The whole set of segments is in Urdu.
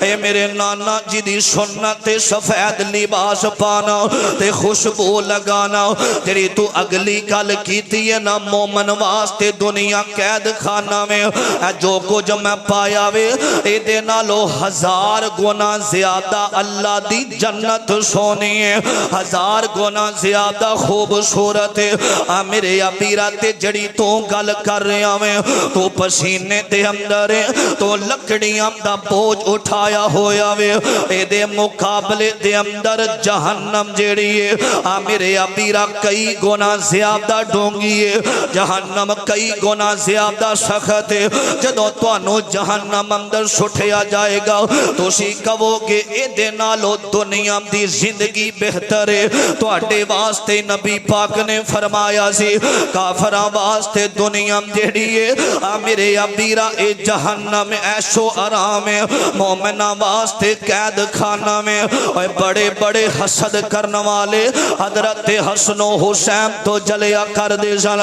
اے میرے نانا جی دی سنت سفید لباس پانا تے خوشبو لگانا تیری تو اگلی گل کیتی ہے نا مومن واسطے دنیا قید خانہ میں جو کچھ میں پایا وے اے دے نالو 1000 گنا زیادہ اللہ دی جنت سونی ہے 1000 گنا زیادہ خوبصورت ہے میرے ابیرا تے جڑی تو گل کر رہا میں تو پسینے دے اندر تو لکڑیاں دا بوجھ اٹھایا ہویا وے اے دے مقابلے دے اندر جہنم جڑی ہے میرے ابیرا کئی گنا زیادہ ڈونگی ہے جہنم کئی گنا زیادہ سخت ہے جدو توانو جہنم اندر سٹھیا جائے گا تو سی کہو گے اے دے نالو دنیا دی زندگی بہتر ہے تو اٹھے واسطے نبی پاک نے فرمایا سی کافران واسطے دنیا جیڑی ہے میرے ابیرا اے جہنم عیش و آرام ہے مومنہ واسطے قید خانہ میں بڑے بڑے حسد کرنے والے حضرت حسن و حسین تو جلیا کر دے سن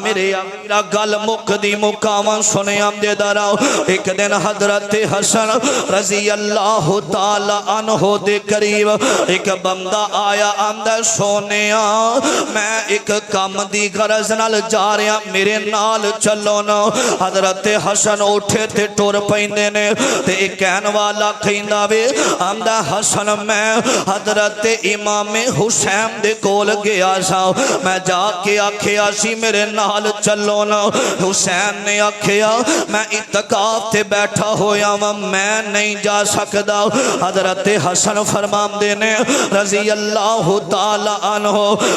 میرے ابیرا گل مقدی مقامان سنے ہم دے دراؤ ایک دن حضرت حسن رضی اللہ تعالی عنہ دے قریب ایک بندہ آیا اندر سونیا میں ایک کام دی غرض نال جا رہا میرے نال چلو نا حضرت حسن اٹھے تے ٹور پیندے نے تے ایک کہن والا کھیندا وے اندر حسن میں حضرت امام حسین دے کول گیا سا میں جا کے آکھیا سی میرے نال چلو نا حسین نے آکھیا میں اتقاف تے بیٹھا ہویا میں نہیں جا سکدا حضرت حسن فرمان دینے رضی اللہ تعالی عنہ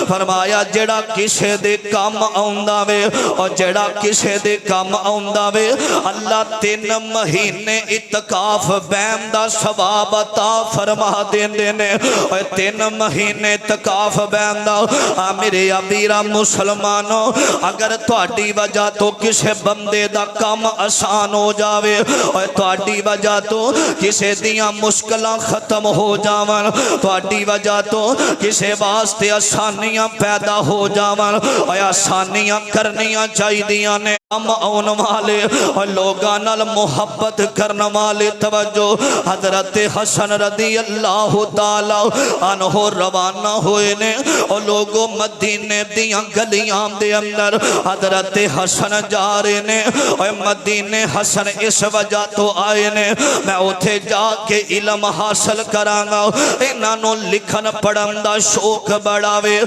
فرمایا جڑا کسے دے کام آؤندہ وے اور جڑا کسے دے کام آؤندہ وے اللہ 3 مہینے اتقاف بیم دا ثواب عطا فرما دینے اور 3 مہینے اتقاف بیم دا میرے ابیرا مسلمانوں اگر تواڈی وجہ تو کسے بندے دا کام آسان ہو جاوے اور تواڈی وجہ تو کسے دیاں مشکلہ ختم ہو جاون تواڈی وجہ تو کسے واسطے آسانیاں پیدا ہو جاون اور آسانیاں کرنیاں چاہی دیاں نے ہم آن والے اور لوگاں نال محبت کرنے والے توجہ حضرت حسن رضی اللہ تعالی عنہ روانہ ہوئے نے اور لوگوں مدینے دیاں گلیاں دے اندر حضرت حسن جا رہے نے اور مدینے حسن اس وجہ تو آئے نے میں اتھے جا کے علم حاصل کرانگا انہوں لکھن پڑھن دا شوق بڑھاوے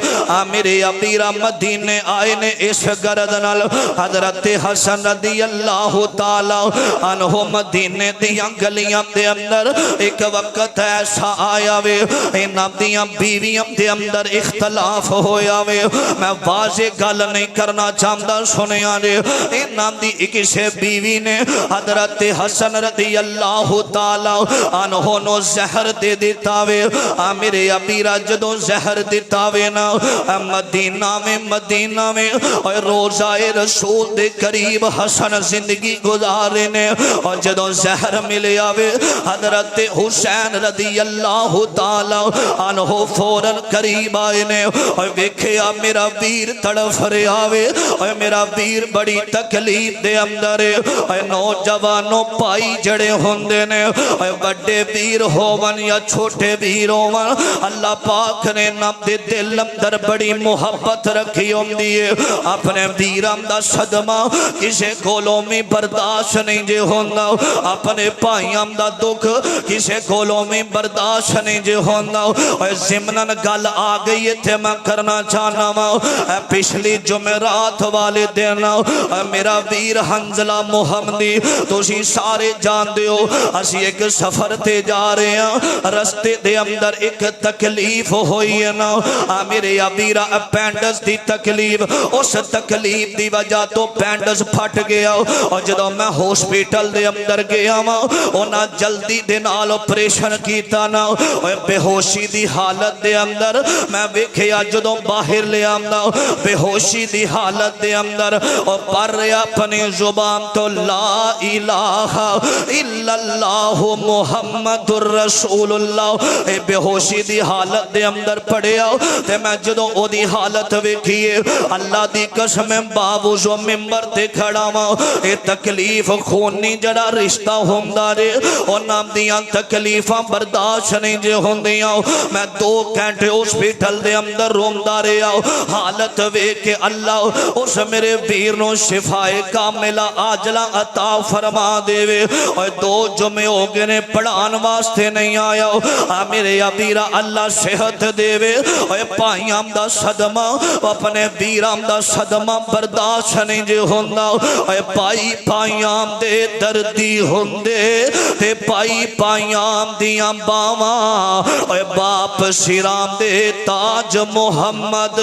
میرے ابیرا مدینے آئے نے اس گردنال حضرت حسن رضی اللہ تعالی عنہ مدینے دیاں گلیاں دے اندر ایک وقت ایسا آیا وے انہاں دیاں بیویاں دے اندر اختلاف ہویا وے میں واضح گل نہیں کرنا چاہتا سنیا نے انہاں دی ایک سے بیوی نے حضرت حسن رضی اللہ تعالی عنہ نو زہر دے دیتا وے میرے ابیرا جدو زہر دیتا وے نا مدینہ میں اور روزہ رسول دے قریب حسن زندگی گزارے نے اور جدو زہر ملے آوے حضرت حسین رضی اللہ تعالی عنہ فوراً قریب آئے نے اور ویکھیا میرا ویر تڑف رہے آوے اور میرا ویر بڑی تکلیف دے اندر اور نوجوانوں پائی جڑے ہوندے نے اور بڑے ویر ہوون یا چھوٹے ویر ہوون اللہ پاک نے نام دے دل اندر بڑی محبت رکھی ہوندی ہے اپنے ویرام دا صدمہ کسے کولوں میں برداشت نہیں جے ہوندا اپنے پائیام دا دکھ کسے کولوں میں برداشت نہیں جے ہوندا اور زمنن گل آگئی تھے میں کرنا چاہنا ہوں پچھلی جمعرات والے دینا میرا ویر حنزلہ محمدی تو اسی سارے جان دیو اسی ایک سفر تے جا رہے ہیں رستے دے اندر ایک تکلیف ہوئی ہے نا میرے ابیرا پینڈس دی تکلیف اس تکلیف دی وجہ تو پینڈس پھٹ گیا اور جدو میں ہوسپیٹل دے اندر گیا اونا جلدی دے نال آپریشن کیتا نا بے ہوشی دی حالت دے اندر میں ویکھیا جدو باہر لے آمدا بے ہوشی دی حالت دے اندر اور پڑھ رہا اپنی زبان تو لا الہ الا اللہ محمد الرسول اللہ بے ہوشی دی حالت دے اندر پڑھیا تے میں جدو او دی حالت ویکھیے اللہ دی قسم باوجو ممبر منبر تے کھڑا وا اے تکلیف خونی جڑا رشتہ ہوندا رے انہاں دیاں تکلیفاں برداشت نہیں جے ہوندیاں میں 2 گھنٹے ہاسپٹل دے اندر رومدا رہیا حالت ویکھ کے اللہ اس میرے ویر نو شفائے کاملہ عاجلہ عطا فرما دے اور 2 جمعے ہو گئے نے پڑھان واسطے نہیں آیا میرے ابیرا اللہ صحت دے اور پائیاں دا صدمہ اپنے بیرام دا صدمہ برداشت نہیں جے ہوندا اور پائیاں دے دردی ہوندے تے پائیاں دیاں باواں اور باپ سرام دے تاج محمد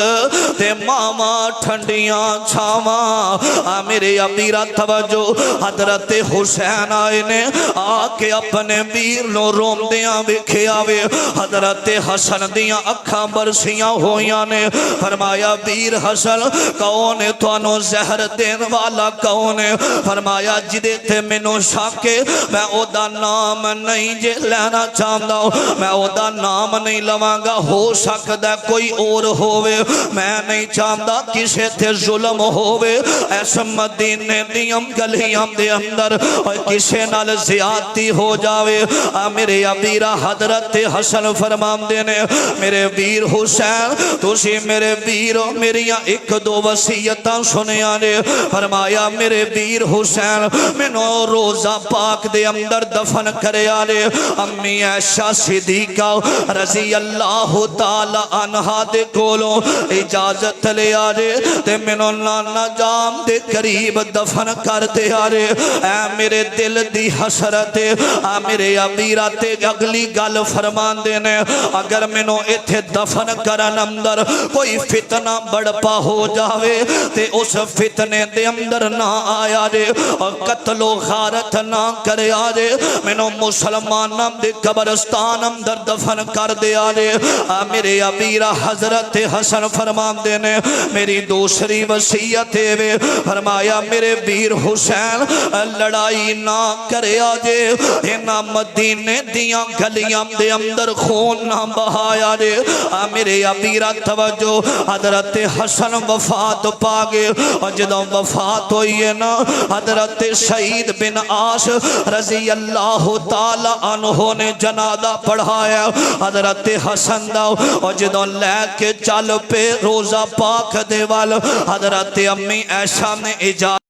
تے ماما ٹھنڈیاں چھاواں میرے ابیرا توجہ حضرت حسین آئے نے آکے اپنے ویر نو روم دیاں وکھے آوے حضرت حسن دیاں اکھاں برسیاں ہویاں نے فرمایا ویر حسن کون توانو زہر دین والا کون فرمایا جدے تے منو شاکے میں او دا نام نہیں جے لینا چاہتا میں او دا نام نہیں لوانگا ہو سکتا کوئی اور ہووے میں نہیں چاہتا کسے تے ظلم ہووے ایسا مدینے دیاں گلیاں دے اندر اور کسے نال زیادتی ہو جاوے میرے ابیرا حضرت حسن فرمان دینے میرے ویر حسین تسی میرے ویرو میریاں 1-2 وصیتاں سنیاں نے فرمایا میرے ویر حسین منو روزہ پاک دے اندر دفن کرے آلے امی عائشہ صدیقہ رضی اللہ تعالی عنہ دے کولو اجازت لے آلے تے منو نانا جام دے قریب دفن کر دے آلے اے میرے دل دی حسرت میرے ابیرا تے اگلی گل فرمان دینے اگر منو ایتھے دفن کرن اندر کوئی فتنہ بڑپا ہو جاوے تے اس فتنے دے اندر نہ آیا جے اور قتل و غارت نہ کرے آجے منو مسلمانہ دے قبرستان اندر دفن کر دے آجے میرے ابیرا حضرت حسن فرمان دینے میری دوسری وصیت ہے فرمایا میرے ویر حسین لڑائی نہ کرے آجے اینا مدینے دیاں گلیاں دے اندر خون نہ بہایا جے میرے ابیرا توجہ حضرت حسن وفات پاگے اور جدوں وفات ہوئی ہے نا حضرت سعید بن عاص رضی اللہ تعالی عنہ نے جنازہ پڑھایا حضرت حسن دا اور جدوں لے کے چل پہ روزہ پاک دے وال حضرت امی عائشہ نے اجازت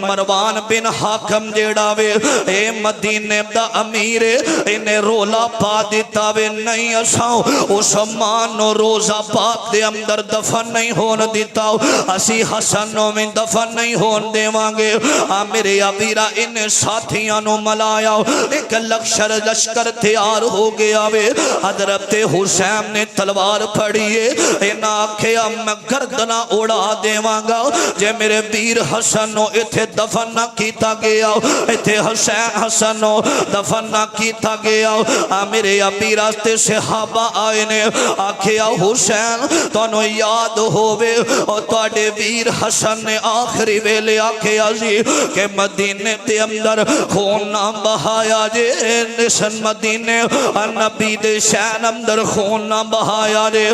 مروان بن حاکم جیڑا وے اے مدینے دا امیر انہیں رولا پا دیتا وے نہیں اساں عثمان نو روزہ پاک دے اندر دفن نہیں ہون دیتا اسی حسن نو میں دفن نہیں ہون دے وانگے میرے ابیرا انہیں ساتھیاں نو ملایا ایک لشکر تیار ہو گیا وے حضرت حسین نے تلوار پھڑیے انہاں آکھیا میں گردنا اڑا دے وانگا جے میرے ویر حسن نو ایتھے دفن نہ کیتا گیا ایتھے حسن نو دفن نہ کیتا گیا میرے ابی راستے صحابہ آئے نے آکھیا حسین تانوں یاد ہووے اور تواڈے ویر حسن نے آخری ویلے آکھیا جی کہ مدینے دے اندر خون نہ بہایا جے نشن مدینے نبی دے شان اندر خون نہ بہایا جے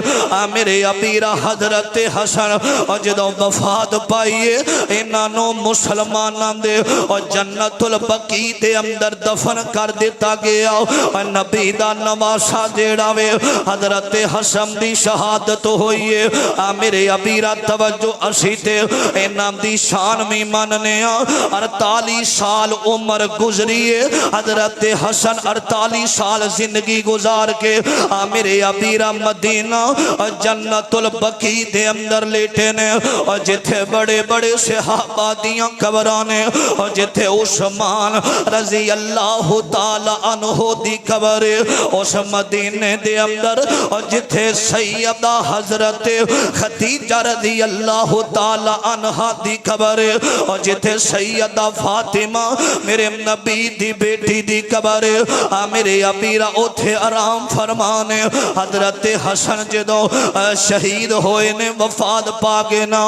میرے ابی را حضرت حسن اور جدوں وفات پائیے انہاں نو مسلماناں دے اور جنت البقیع دے اندر دفن کر دیتا گیا اور نبی دا نواسا جیڑا وے حضرت حسن دی شہادت ہوئی ہے میرے ابیرا توجہ اسی تے انہاں دی شان میں مننے 48 سال عمر گزریے حضرت حسن 48 سال زندگی گزار کے میرے ابیرا مدینہ جنت البقیع دے اندر لیٹے نے اور جتھے بڑے بڑے صحابہ دیاں قبرانے اور جتھے عثمان رضی اللہ تعالی عنہ دی قبر اس مدینے دے اندر اور جتھے سیدہ حضرت خدیجہ رضی اللہ تعالی عنہ دی قبر اور جتھے سیدہ فاطمہ میرے نبی دی بیٹی دی قبر میرے ابیرا اتھے آرام فرمانے حضرت حسن جدوں شہید ہوئے نے وفات پاگے نا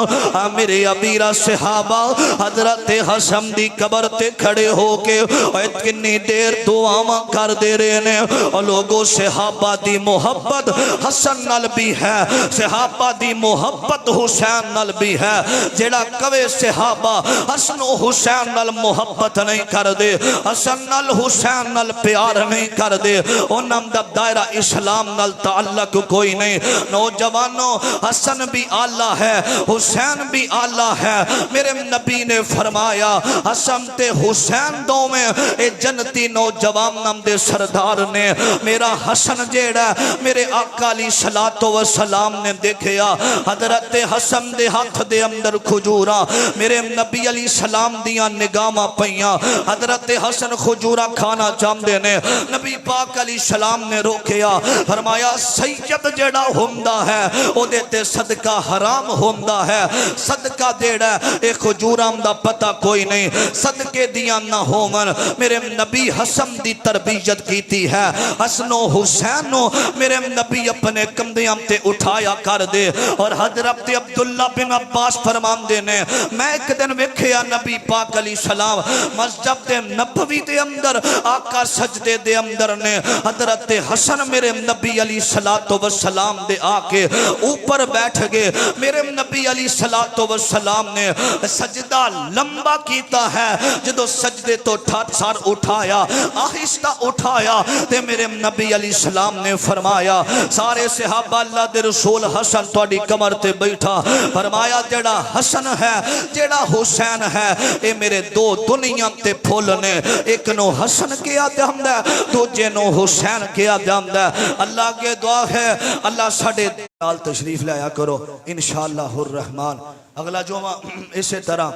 میرے ابیرا صحابہ حضرت حسن دی قبر تے کھڑے ہو کے کتنی دیر دعاواں کر دے رہے نے. اور لوگوں صحابہ دی محبت حسن نال بھی ہے, صحابہ دی محبت حسین نال بھی ہے. جیڑا کوے صحابہ حسن و حسین نال محبت نہیں کر دے, حسن نال حسین نال پیار نہیں کر دے, انہاں دا دائرہ اسلام نال تعلق کوئی نہیں. نوجوانوں, حسن بھی آلہ ہے, حسین بھی آلہ ہے. میرے نبی نے فرمایا حسن تے حسین دو میں اے جنتی نوجوان نام دے سردار نے میرا حسن جیڑا میرے آقا علیہ الصلوۃ والسلام نے دیکھیا. حضرت حسن دے ہاتھ دے اندر کھجورا, میرے نبی علیہ السلام دیاں نگاہاں پئیاں. حضرت حسن کھجورا کھانا چاہندے نے, نبی پاک علیہ السلام نے روکیا, فرمایا سید جیڑا ہوندا ہے او دے تے صدقہ حرام ہوندا ہے. صدقہ جیڑا اے کھجوراں دا پتہ کوئی نہیں, صدقے دیاں نہ ہون. میرے نبی حسن دی تربیت کیتی ہے. حسن و حسین میرے نبی اپنے کندھیاں تے اٹھایا کر دے. اور حضرت عبداللہ بن عباس فرماندے نے میں ایک دن ویکھیا نبی پاک علیہ السلام مسجد نبوی دے اندر آقا سجدے دے اندر نے حضرت حسن میرے نبی علیہ الصلوۃ والسلام دے آکے اوپر بیٹھ گئے. میرے نبی علیہ الصلوۃ والسلام نے سجدہ لمبا کیتا ہے. جدو سجدے تو سر اٹھایا, آہستہ اٹھایا, تے میرے نبی علیہ السلام نے فرمایا سارے صحابہ اللہ دے رسول حسن تواڈی کمر تے بیٹھا. فرمایا جڑا حسن ہے جڑا حسین ہے اے میرے دو دنیا تے پھول نے, ایک نو حسن کیا جاندا ہے, دوجے نو حسین کیا جاندا ہے. اللہ کے دعا ہے اللہ ساڈے نال تشریف لایا کرو انشاءاللہ الرحمن. اگلا جمعہ اسی طرح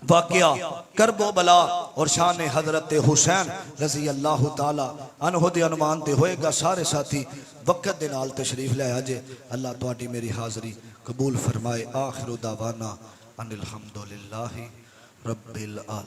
واقعہ کرب و بلا اور شان حضرت حسین رضی اللہ تعالی عنہ دے عنوان تے ہوئے گا. سارے ساتھی وقت دے نال تشریف لے آجے. اللہ تواڈی میری حاضری قبول فرمائے. آخر دعوانا ان الحمدللہ رب العالمین.